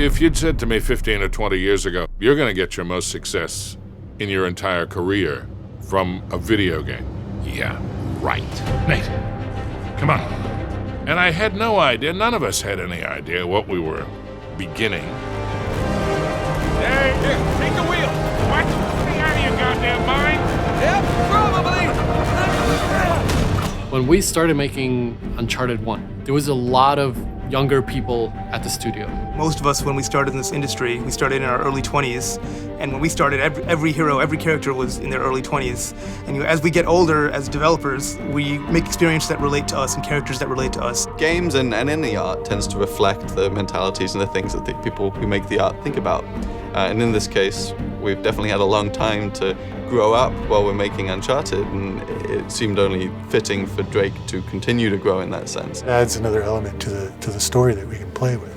If you'd said to me 15 or 20 years ago, you're going to get your most success in your entire career from a video game. Yeah, right. Nate, come on. And I had no idea, none of us had any idea what we were beginning. Hey, here, take the wheel. What? Stay out of your goddamn mind. Yep, probably. When we started making Uncharted 1, there was a lot of younger people at the studio. Most of us, when we started in this industry, we started in our early 20s. And when we started, every hero, every character was in their early 20s. And as we get older as developers, we make experiences that relate to us and characters that relate to us. Games and any art tends to reflect the mentalities and the things that the people who make the art think about. And in this case, we've definitely had a long time to grow up while we're making Uncharted, and it seemed only fitting for Drake to continue to grow in that sense. It adds another element to the story that we can play with.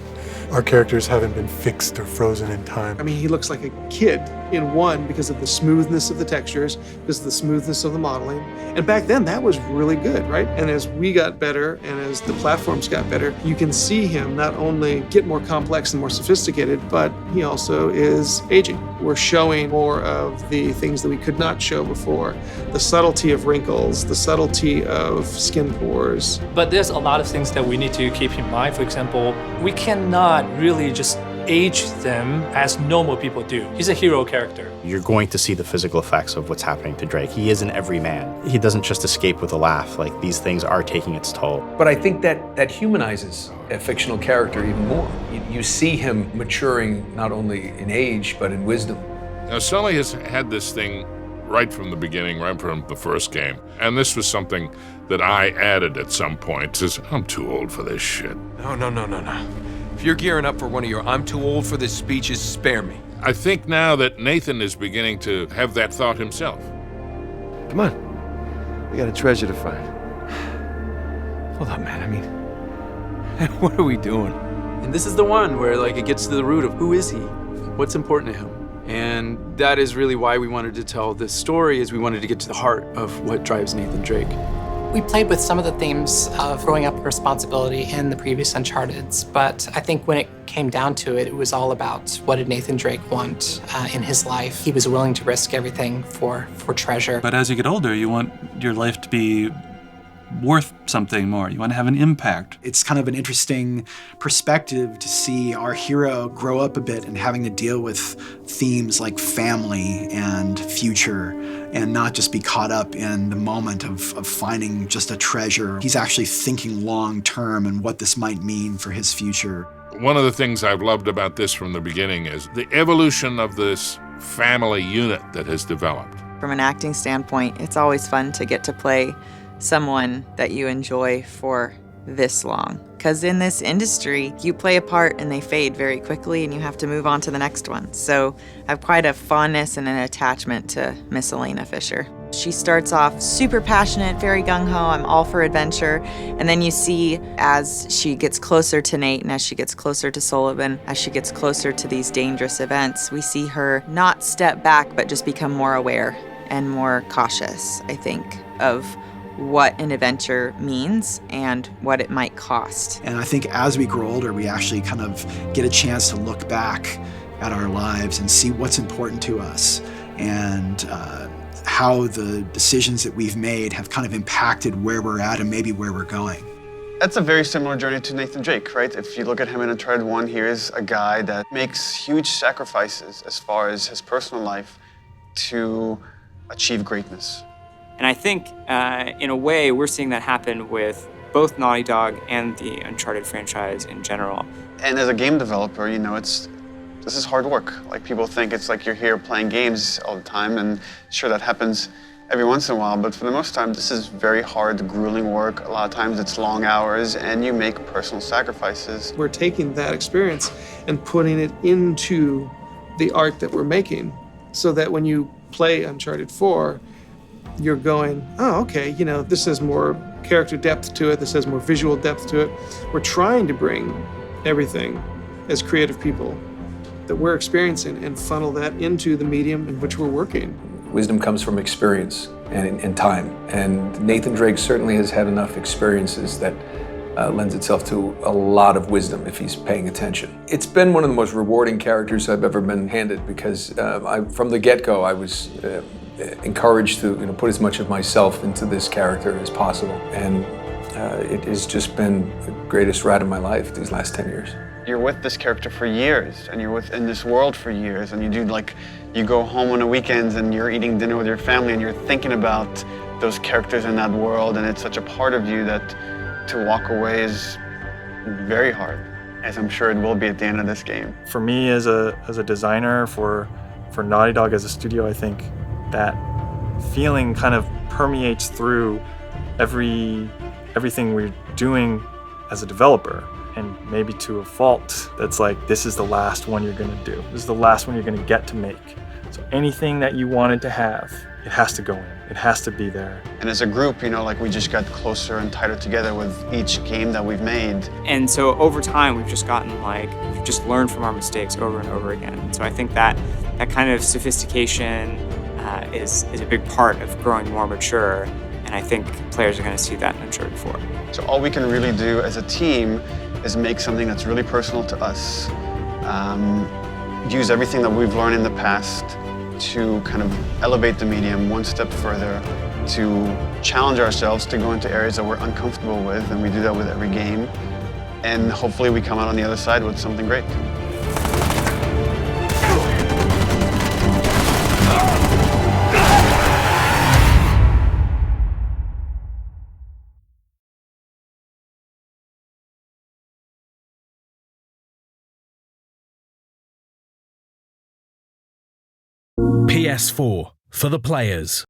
Our characters haven't been fixed or frozen in time. I mean, he looks like a kid in 1 because of the smoothness of the textures, because of the smoothness of the modeling. And back then, that was really good, right? And as we got better and as the platforms got better, you can see him not only get more complex and more sophisticated, but he also is aging. We're showing more of the things that we could not show before. The subtlety of wrinkles, the subtlety of skin pores. But there's a lot of things that we need to keep in mind. For example, we cannot really just age them as normal people do. He's a hero character. You're going to see the physical effects of what's happening to Drake. He is an everyman. He doesn't just escape with a laugh. Like, these things are taking its toll. But I think that humanizes a fictional character even more. You see him maturing not only in age, but in wisdom. Now, Sully has had this thing right from the beginning, right from the first game. And this was something that I added at some point. Says, I'm too old for this shit. No. If you're gearing up for one of your I'm too old for this speeches, spare me. I think now that Nathan is beginning to have that thought himself. Come on. We got a treasure to find. Hold up, man. I mean, what are we doing? And this is the one where, like, it gets to the root of who is he? What's important to him? And that is really why we wanted to tell this story, is we wanted to get to the heart of what drives Nathan Drake. We played with some of the themes of growing up with responsibility in the previous Uncharted's, but I think when it came down to it, it was all about what did Nathan Drake want in his life. He was willing to risk everything for treasure. But as you get older, you want your life to be worth something more. You want to have an impact. It's kind of an interesting perspective to see our hero grow up a bit and having to deal with themes like family and future, and not just be caught up in the moment of finding just a treasure. He's actually thinking long term and what this might mean for his future. One of the things I've loved about this from the beginning is the evolution of this family unit that has developed. From an acting standpoint, it's always fun to get to play someone that you enjoy for this long. Because in this industry, you play a part and they fade very quickly and you have to move on to the next one. So I have quite a fondness and an attachment to Miss Elena Fisher. She starts off super passionate, very gung-ho, I'm all for adventure. And then you see as she gets closer to Nate and as she gets closer to Sullivan, as she gets closer to these dangerous events, we see her not step back, but just become more aware and more cautious, I think, of what an adventure means and what it might cost. And I think as we grow older, we actually kind of get a chance to look back at our lives and see what's important to us and how the decisions that we've made have kind of impacted where we're at and maybe where we're going. That's a very similar journey to Nathan Drake, right? If you look at him in Uncharted 1, here's a guy that makes huge sacrifices as far as his personal life to achieve greatness. And I think, in a way, we're seeing that happen with both Naughty Dog and the Uncharted franchise in general. And as a game developer, you know, this is hard work. Like, people think it's like you're here playing games all the time, and sure, that happens every once in a while, but for the most time, this is very hard, grueling work. A lot of times it's long hours, and you make personal sacrifices. We're taking that experience and putting it into the art that we're making, so that when you play Uncharted 4, you're going, oh, okay, you know, this has more character depth to it, this has more visual depth to it. We're trying to bring everything as creative people that we're experiencing and funnel that into the medium in which we're working. Wisdom comes from experience and time. And Nathan Drake certainly has had enough experiences that lends itself to a lot of wisdom if he's paying attention. It's been one of the most rewarding characters I've ever been handed because from the get-go I was encouraged to put as much of myself into this character as possible, and it has just been the greatest ride of my life these last 10 years. You're with this character for years, and you're in this world for years, and you go home on the weekends and you're eating dinner with your family and you're thinking about those characters in that world, and it's such a part of you that to walk away is very hard, as I'm sure it will be at the end of this game. For me as a designer, for Naughty Dog as a studio, I think that feeling kind of permeates through everything we're doing as a developer, and maybe to a fault. That's like, this is the last one you're gonna do. This is the last one you're gonna get to make. So anything that you wanted to have, it has to go in. It has to be there. And as a group, we just got closer and tighter together with each game that we've made. And so over time, we've just gotten we've just learned from our mistakes over and over again. And so I think that kind of sophistication is a big part of growing more mature. And I think players are going to see that in Uncharted 4. So all we can really do as a team is make something that's really personal to us. Use everything that we've learned in the past to kind of elevate the medium one step further, to challenge ourselves to go into areas that we're uncomfortable with, and we do that with every game. And hopefully we come out on the other side with something great. PS4 for the players.